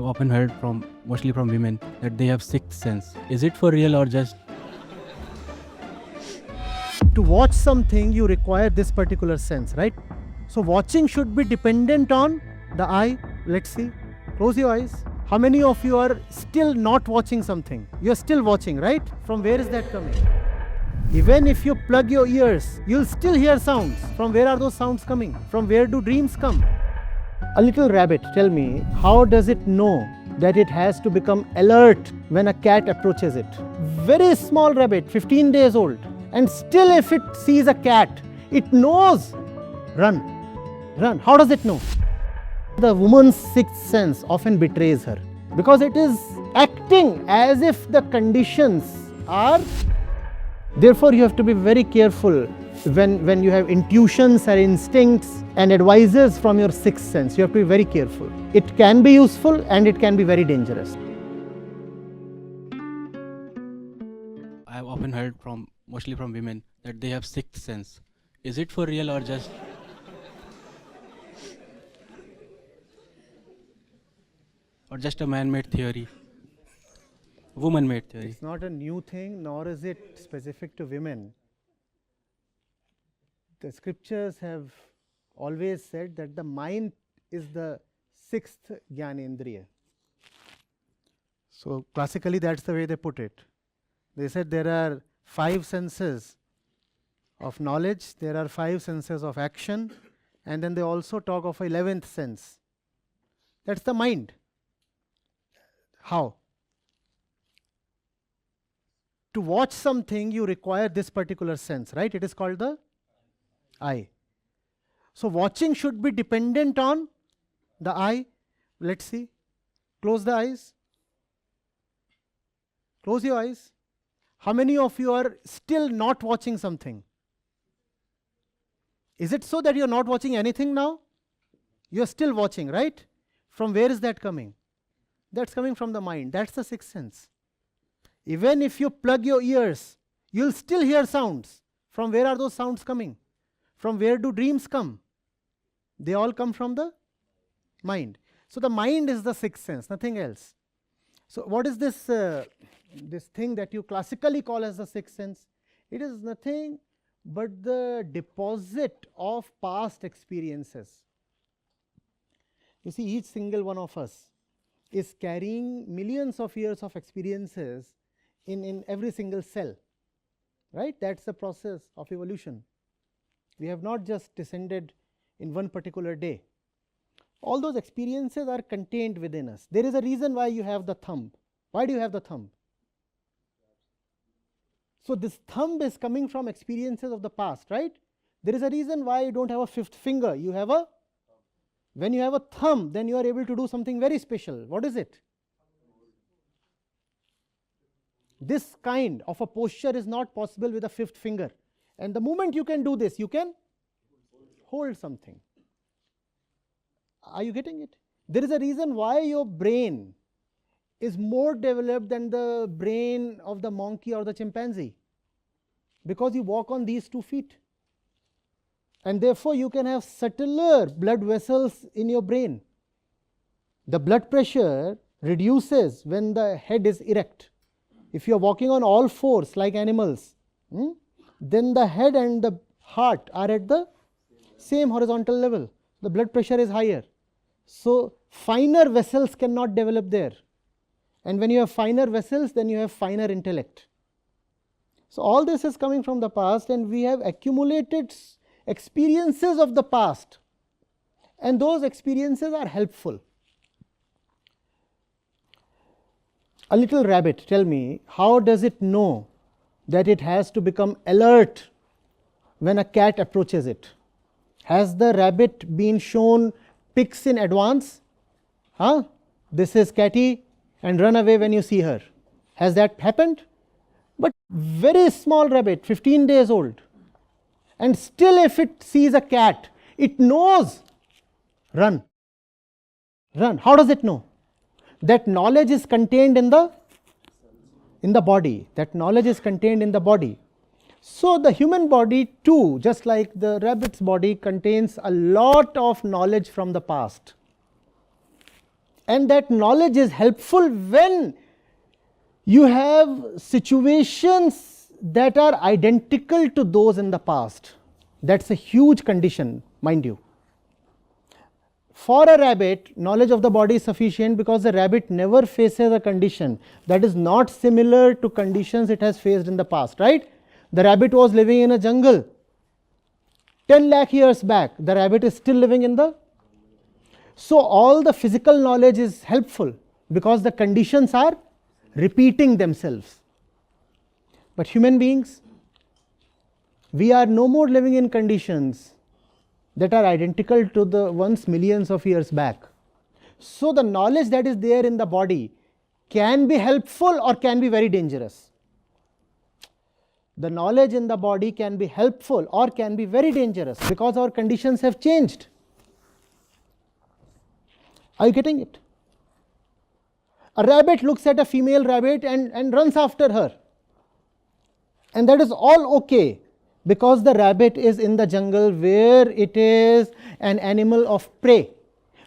I've often heard from, mostly from women, that they have sixth sense. Is it for real or just? To watch something, you require this particular sense, right? So watching should be dependent on the eye. Let's see. Close your eyes. How many of you are still not watching something? You're still watching, right? From where is that coming? Even if you plug your ears, you'll still hear sounds. From where are those sounds coming? From where do dreams come? A little rabbit, tell me, how does it know that it has to become alert when a cat approaches it? Very small rabbit, 15 days old. And still if it sees a cat, it knows, run, run. How does it know? The woman's sixth sense often betrays her because it is acting as if the conditions are. Therefore, you have to be very careful when you have intuitions or instincts and advices from your sixth sense. You have to be very careful. It can be useful and it can be very dangerous. I've often heard from, mostly from women, that they have sixth sense. Is it for real or just? Or just a man-made theory? Woman-made theory. It's not a new thing, nor is it specific to women. The scriptures have always said that the mind is the sixth Jnanendriya. So classically that's the way they put it. They said there are 5 senses of knowledge, there are 5 senses of action, and then they also talk of 11th sense. That's the mind. How? To watch something, you require this particular sense, right? It is called the eye. So watching should be dependent on the eye. Let's see. Close the eyes. Close your eyes. How many of you are still not watching something? Is it so that you're not watching anything now? You're still watching, right? From where is that coming? That's coming from the mind. That's the sixth sense. Even if you plug your ears, you'll still hear sounds. From where are those sounds coming? From where do dreams come? They all come from the mind. So the mind is the sixth sense, nothing else. So what is this, this thing that you classically call as the sixth sense? It is nothing but the deposit of past experiences. You see, each single one of us is carrying millions of years of experiences in every single cell, right? That's the process of evolution. We have not just descended in one particular day. All those experiences are contained within us. There is a reason why you have the thumb. Why do you have the thumb? So this thumb is coming from experiences of the past, right? There is a reason why you don't have a fifth finger. You have a, when you have a thumb, then you are able to do something very special. What is it? This kind of a posture is not possible with a fifth finger. And the moment you can do this, you can hold something. Are you getting it? There is a reason why your brain is more developed than the brain of the monkey or the chimpanzee. Because you walk on these 2 feet. And therefore you can have subtler blood vessels in your brain. The blood pressure reduces when the head is erect. If you are walking on all 4s like animals, then the head and the heart are at the same horizontal level. The blood pressure is higher. So finer vessels cannot develop there. And when you have finer vessels, then you have finer intellect. So all this is coming from the past, and we have accumulated experiences of the past, and those experiences are helpful. A little rabbit, tell me, how does it know that it has to become alert when a cat approaches it? Has the rabbit been shown pics in advance? Huh? This is Catty, and run away when you see her. Has that happened? But very small rabbit, 15 days old. And still if it sees a cat, it knows, run, run. How does it know? That knowledge is contained in the body. That knowledge is contained in the body. So the human body too, just like the rabbit's body, contains a lot of knowledge from the past. And that knowledge is helpful when you have situations that are identical to those in the past. That's a huge condition, mind you. For a rabbit, knowledge of the body is sufficient because the rabbit never faces a condition that is not similar to conditions it has faced in the past, right? The rabbit was living in a jungle 10 lakh years back. The rabbit is still living in the... So all the physical knowledge is helpful because the conditions are repeating themselves. But human beings, we are no more living in conditions that are identical to the ones millions of years back. So the knowledge that is there in the body can be helpful or can be very dangerous. The knowledge in the body can be helpful or can be very dangerous because our conditions have changed. Are you getting it? A rabbit looks at a female rabbit and runs after her. And that is all okay because the rabbit is in the jungle where it is an animal of prey,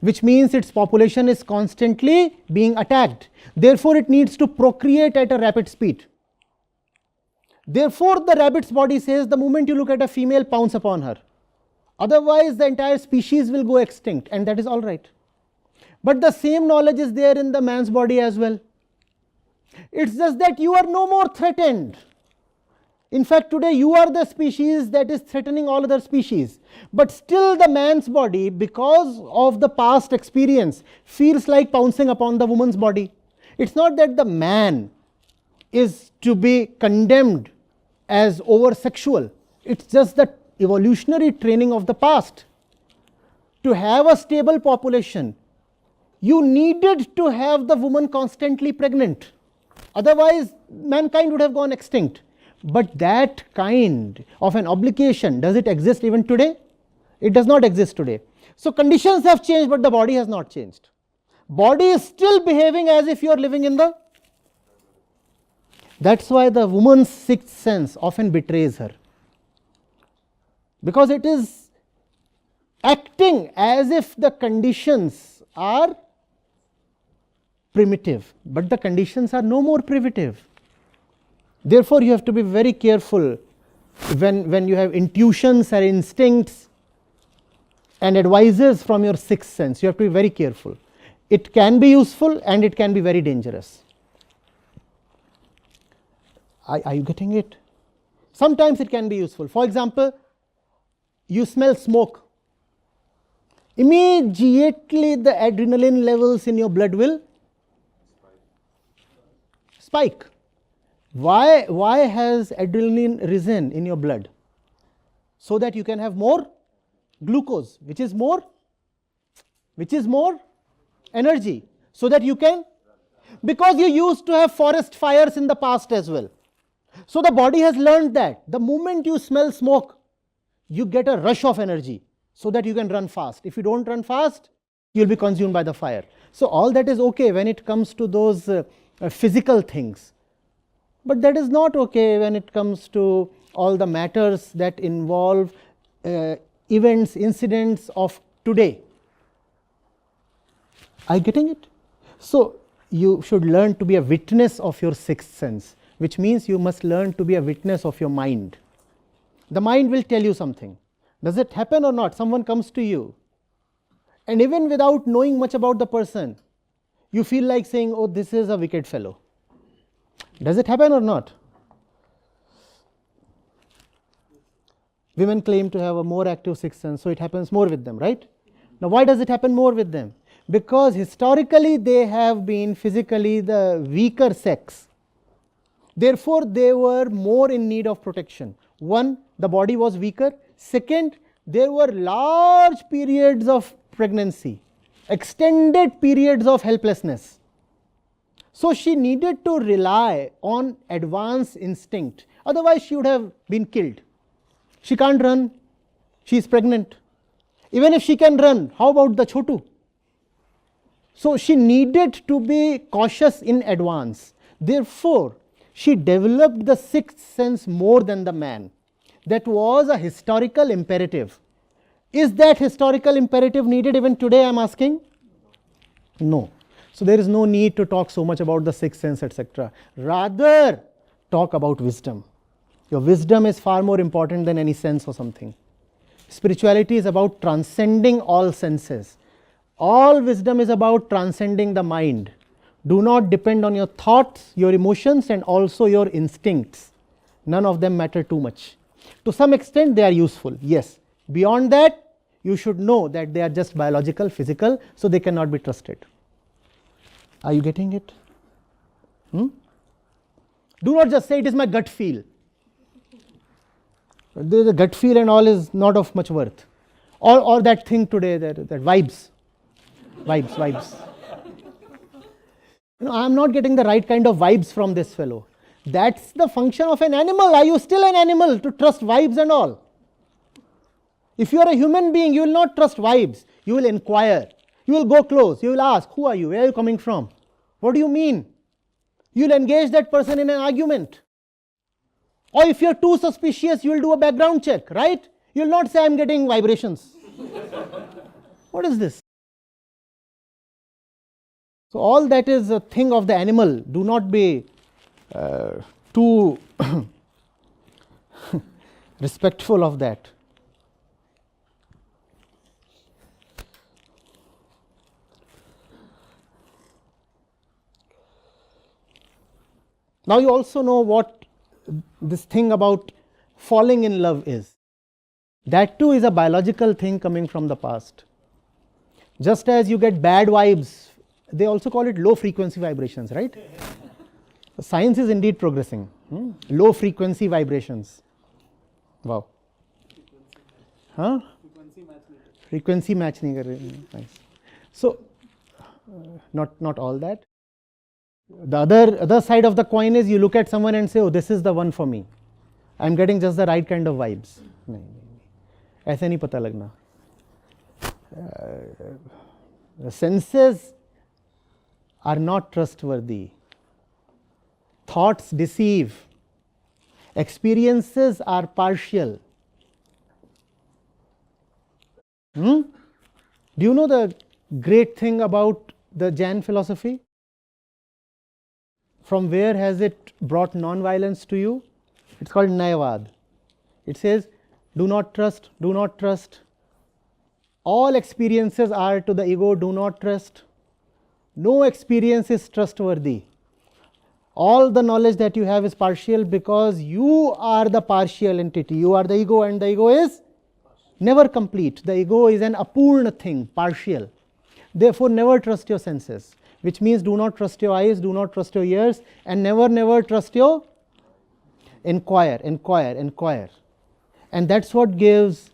which means its population is constantly being attacked. Therefore, it needs to procreate at a rapid speed. Therefore, the rabbit's body says the moment you look at a female, pounce upon her. Otherwise, the entire species will go extinct, and that is all right. But the same knowledge is there in the man's body as well. It's just that you are no more threatened. In fact, today you are the species that is threatening all other species. But still the man's body, because of the past experience, feels like pouncing upon the woman's body. It's not that the man is to be condemned as over-sexual. It's just the evolutionary training of the past. To have a stable population, you needed to have the woman constantly pregnant. Otherwise, mankind would have gone extinct. But that kind of an obligation, does it exist even today? It does not exist today. So conditions have changed, but the body has not changed. Body is still behaving as if you are living in the... That's why the woman's sixth sense often betrays her. Because it is acting as if the conditions are primitive, but the conditions are no more primitive. Therefore, you have to be very careful when you have intuitions or instincts and advices from your sixth sense. You have to be very careful. It can be useful and it can be very dangerous. Are you getting it? Sometimes it can be useful. For example, you smell smoke. Immediately the adrenaline levels in your blood will spike. Why has adrenaline risen in your blood? So that you can have more glucose, which is more energy, so that you can, because you used to have forest fires in the past as well. So the body has learned that the moment you smell smoke, you get a rush of energy so that you can run fast. If you don't run fast, you'll be consumed by the fire. So all that is okay when it comes to those physical things. But that is not okay when it comes to all the matters that involve events, incidents of today. Are you getting it? So you should learn to be a witness of your sixth sense, which means you must learn to be a witness of your mind. The mind will tell you something. Does it happen or not? Someone comes to you, and even without knowing much about the person, you feel like saying, oh, this is a wicked fellow. Does it happen or not? Women claim to have a more active sixth sense, so it happens more with them, right? Now, why does it happen more with them? Because historically they have been physically the weaker sex. Therefore, they were more in need of protection. One, the body was weaker. Second, there were large periods of pregnancy, extended periods of helplessness. So she needed to rely on advanced instinct. Otherwise, she would have been killed. She can't run. She is pregnant. Even if she can run, how about the chotu? So she needed to be cautious in advance. Therefore, she developed the sixth sense more than the man. That was a historical imperative. Is that historical imperative needed even today, I am asking? No. So there is no need to talk so much about the sixth sense, etc. Rather, talk about wisdom. Your wisdom is far more important than any sense or something. Spirituality is about transcending all senses. All wisdom is about transcending the mind. Do not depend on your thoughts, your emotions, and also your instincts. None of them matter too much. To some extent, they are useful, yes. Beyond that, you should know that they are just biological, physical, so they cannot be trusted. Are you getting it? Do not just say it is my gut feel. The gut feel and all is not of much worth. Or that thing today, that vibes. Vibes. I am not getting the right kind of vibes from this fellow. That's the function of an animal. Are you still an animal to trust vibes and all? If you are a human being, you will not trust vibes. You will inquire. You will go close. You will ask, who are you? Where are you coming from? What do you mean? You will engage that person in an argument. Or if you are too suspicious, you will do a background check, right? You will not say, I am getting vibrations. What is this? So all that is a thing of the animal. Do not be too respectful of that. Now you also know what this thing about falling in love is. That too is a biological thing coming from the past. Just as you get bad vibes, they also call it low frequency vibrations, right? Science is indeed progressing. Low frequency vibrations. Wow. Huh? Frequency match nahi kar rahe. Nice. So, not all that. The other side of the coin is you look at someone and say, oh, this is the one for me. I am getting just the right kind of vibes. ऐसे नहीं पता लगना. The senses are not trustworthy. Thoughts deceive. Experiences are partial. Do you know the great thing about the Jain philosophy? From where has it brought non-violence to you? It's called Nayavad. It says, do not trust, do not trust. All experiences are to the ego, do not trust. No experience is trustworthy. All the knowledge that you have is partial because you are the partial entity. You are the ego and the ego is never complete. The ego is an apurna thing, partial. Therefore, never trust your senses. Which means do not trust your eyes, do not trust your ears, and never trust your inquire. And that's what gives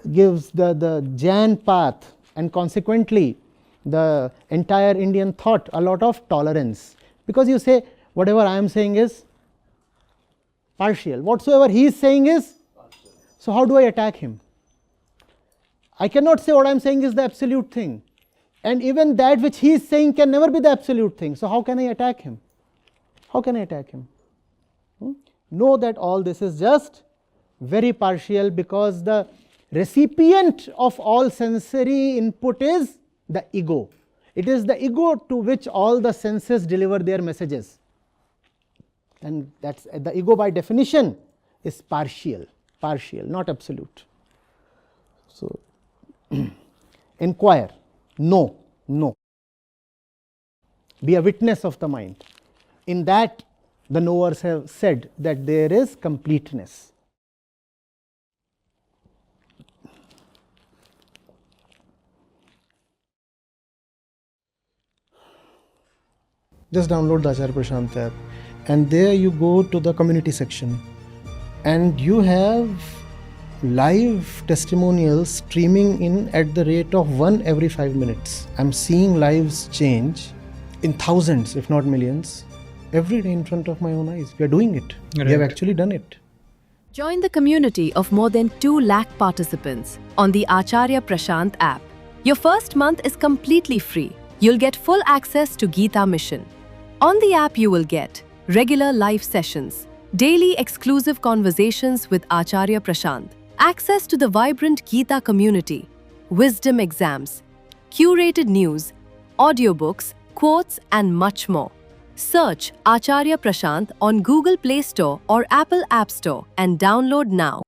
the Jain path and consequently the entire Indian thought a lot of tolerance. Because you say, whatever I am saying is partial. Whatsoever he is saying is partial. So how do I attack him? I cannot say what I am saying is the absolute thing. And even that which he is saying can never be the absolute thing. So how can I attack him? How can I attack him? Know that all this is just very partial because the recipient of all sensory input is the ego. It is the ego to which all the senses deliver their messages. And that's the ego by definition is partial, not absolute. So, inquire. No. Be a witness of the mind. In that, the knowers have said that there is completeness. Just download the Acharya Prashant app, and there you go to the community section, and you have live testimonials streaming in at the rate of 1 every 5 minutes. I'm seeing lives change in thousands, if not millions, every day in front of my own eyes. We are doing it. Right. We have actually done it. Join the community of more than 2 lakh participants on the Acharya Prashant app. Your first month is completely free. You'll get full access to Gita Mission. On the app, you will get regular live sessions, daily exclusive conversations with Acharya Prashant, access to the vibrant Gita community, wisdom exams, curated news, audiobooks, quotes, and much more. Search Acharya Prashant on Google Play Store or Apple App Store and download now.